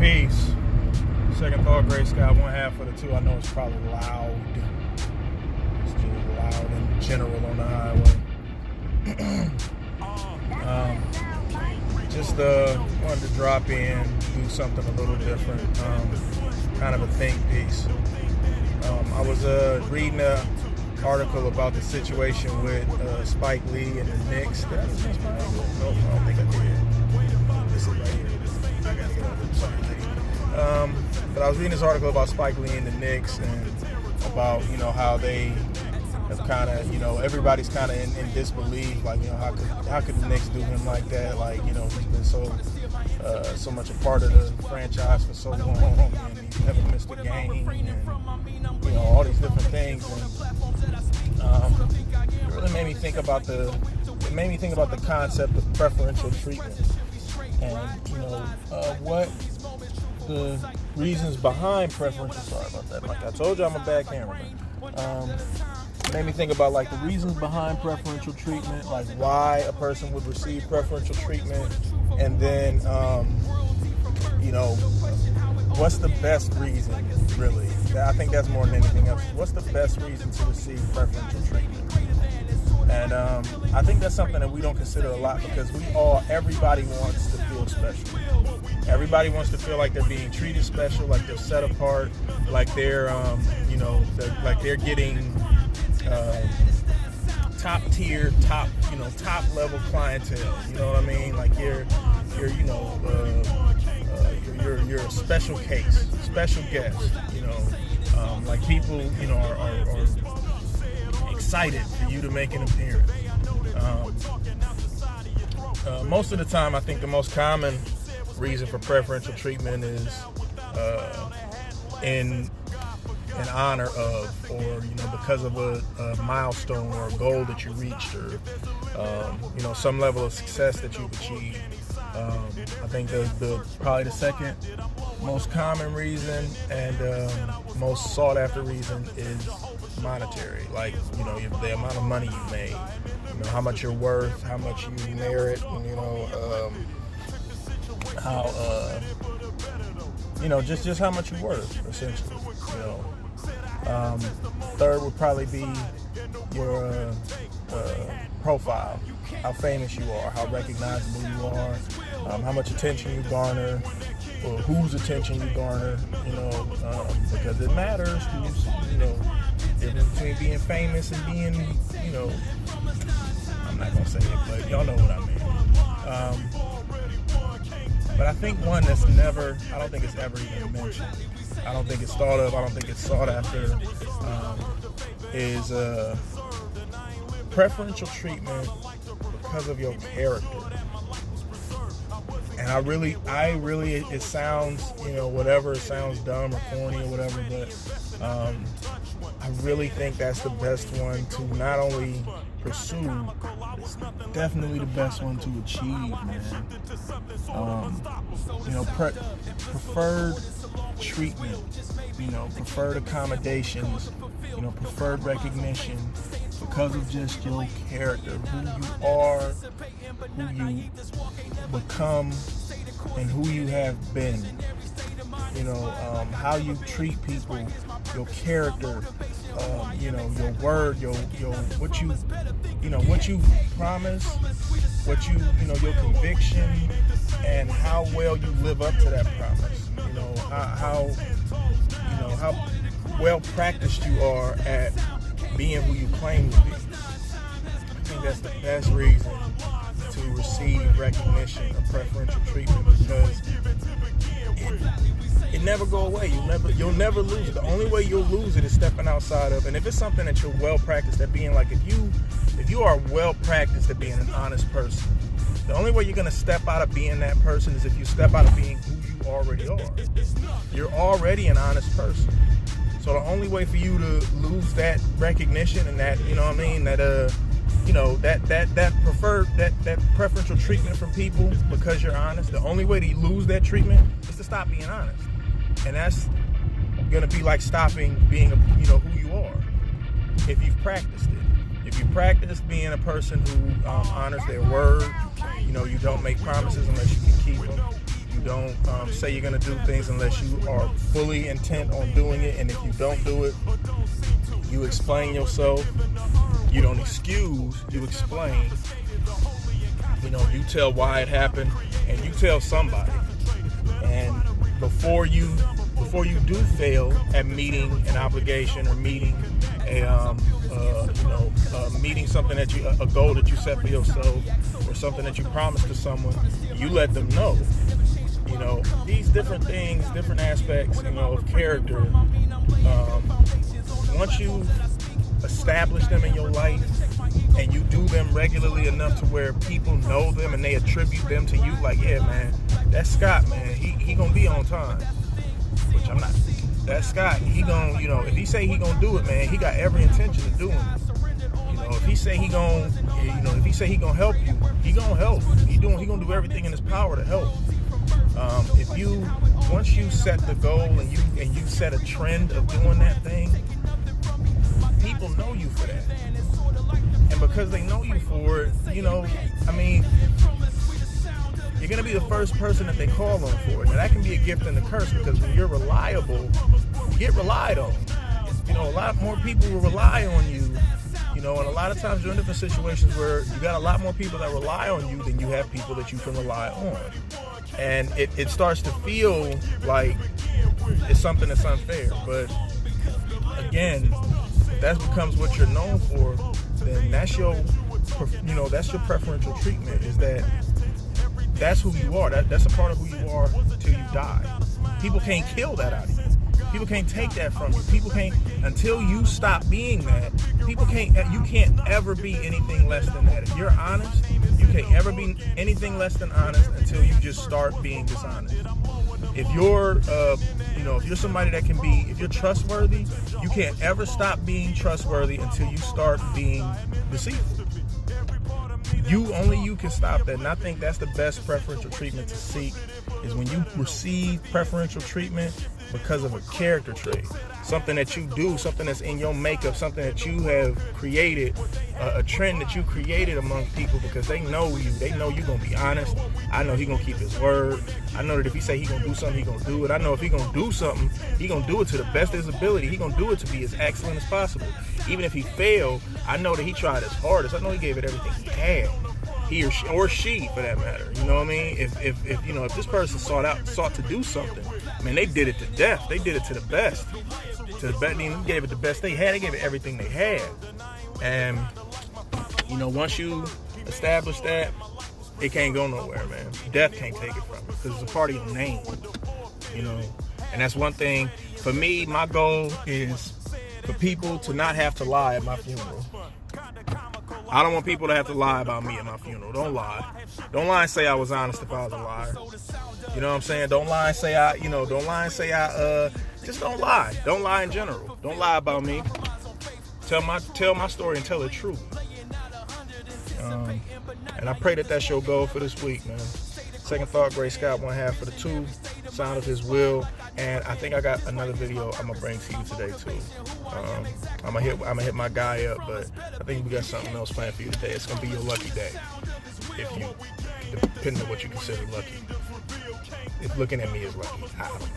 Peace. Second thought, gray sky, 1/2 of the two. I know it's probably loud. It's just loud in general on the highway. Just wanted to drop in, do something a little different, kind of a think piece. I was reading an article about the situation with Spike Lee and the Knicks. Did I just mention my name? No, I don't think I did. This is right here. I gotta get over this. But I was reading this article about Spike Lee and the Knicks and about, how they have kind of, everybody's kind of in disbelief. Like, how could the Knicks do him like that? Like, he's been so much a part of the franchise for so long, and he's never missed a game, and all these different things. And it really made me think about the concept of preferential treatment, and what the reasons behind preferential. Sorry about that. Like I told you, I'm a bad cameraman. It made me think about the reasons behind preferential treatment, like why a person would receive preferential treatment, and then what's the best reason, really? I think that's more than anything else. What's the best reason to receive preferential treatment? And I think that's something that we don't consider a lot, because everybody wants to feel special. Everybody wants to feel like they're being treated special, like they're set apart, like they're, they're getting top tier, top level clientele. You know what I mean? Like you're a special case, special guest. Like people, are excited for you to make an appearance. Most of the time, I think the most common reason for preferential treatment is in honor of, or because of a milestone or a goal that you reached, or some level of success that you've achieved. I think probably the second most common reason and most sought after reason is monetary. Like the amount of money you made, how much you're worth, how much you merit, just how much you're worth, essentially. Third would probably be your profile, how famous you are, how recognizable you are, how much attention you garner, or whose attention you garner, because it matters who's, difference between being famous and being, I'm not going to say it, but y'all know what I mean. But I think one that's I don't think it's ever even mentioned, I don't think it's thought of, I don't think it's sought after, is preferential treatment because of your character. And I really, it sounds, whatever, it sounds dumb or corny or whatever, but I really think that's the best one to not only pursue, it's definitely the best one to achieve, man. Preferred treatment, preferred accommodations, preferred recognition, because of just your character, who you are, who you become, and who you have been. How you treat people, your character, your word, your what you promise, what your conviction, and how well you live up to that promise. How well practiced you are at being who you claim to be. I think that's the best reason to receive recognition or preferential treatment, because it never go away. You'll never lose it. The only way you'll lose it is stepping outside of, and if it's something that you're well practiced at being, like if you are well practiced at being an honest person, the only way you're gonna step out of being that person is if you step out of being who you already are. You're already an honest person. So the only way for you to lose that recognition and that, that preferential treatment from people because you're honest, the only way to lose that treatment is to stop being honest. And that's gonna be like stopping being who you are. If you've practiced it. If you practice being a person who honors their word, you don't make promises unless you can keep them. You You don't say you're going to do things unless you are fully intent on doing it. And if you don't do it, you explain yourself. You don't excuse, you explain. You tell why it happened, and you tell somebody. And before you do fail at meeting an obligation or meeting meeting something a goal that you set for yourself, or something that you promised to someone, you let them know. These different things, different aspects, of character. Once you establish them in your life, and you do them regularly enough to where people know them and they attribute them to you, like, yeah, man, that's Scott, man. He gonna be on time, which I'm not. That's Scott. He gonna, if he say he gonna do it, man, he got every intention of doing it. If he say he gonna help you, he gonna help. He gonna do everything in his power to help. Once you set the goal and you set a trend of doing that thing, people know you for that. And because they know you for it, you're going to be the first person that they call on for it. Now, that can be a gift and a curse, because when you're reliable, you get relied on. A lot more people will rely on you, and a lot of times you're in different situations where you got a lot more people that rely on you than you have people that you can rely on. And it starts to feel like it's something that's unfair. But again, if that becomes what you're known for, then that's your preferential treatment. Is that's who you are. That's a part of who you are till you die. People can't kill that out of you. People can't take that from you. People can't, until you stop being that. You can't ever be anything less than that. If you're honest, you can't ever be anything less than honest until you just start being dishonest. If you're, if you're somebody that can be, if you're trustworthy, you can't ever stop being trustworthy until you start being deceitful. Only you can stop that. And I think that's the best preferential treatment to seek, is when you receive preferential treatment because of a character trait, something that you do, something that's in your makeup, something that you have created, a trend that you created among people, because they know you. They know you're going to be honest. I know he's going to keep his word. I know that if he say he's going to do something, he's going to do it. I know if he's going to do something, he's going to do it to the best of his ability. He's going to do it to be as excellent as possible. Even if he failed, I know that he tried his hardest. I know he gave it everything he had. He or she, for that matter. You know what I mean? If this person sought to do something, man, they did it to death. They did it to the best. They gave it the best they had. They gave it everything they had. And once you establish that, it can't go nowhere, man. Death can't take it from you, because it's a part of your name. And that's one thing for me. My goal is for people to not have to lie at my funeral. I don't want people to have to lie about me at my funeral. Don't lie. Don't lie and say I was honest if I was a liar. You know what I'm saying? Don't lie and say just don't lie. Don't lie in general. Don't lie about me. Tell my story and tell it true. And I pray that's your goal for this week, man. Second Thought, Gray Scott, 1/2 for the 2, Sound of His Will, and I think I got another video I'm gonna bring to you today too. I'm gonna hit my guy up, but I think we got something else planned for you today. It's gonna be your lucky day, depending on what you consider lucky. If looking at me is lucky, I don't know.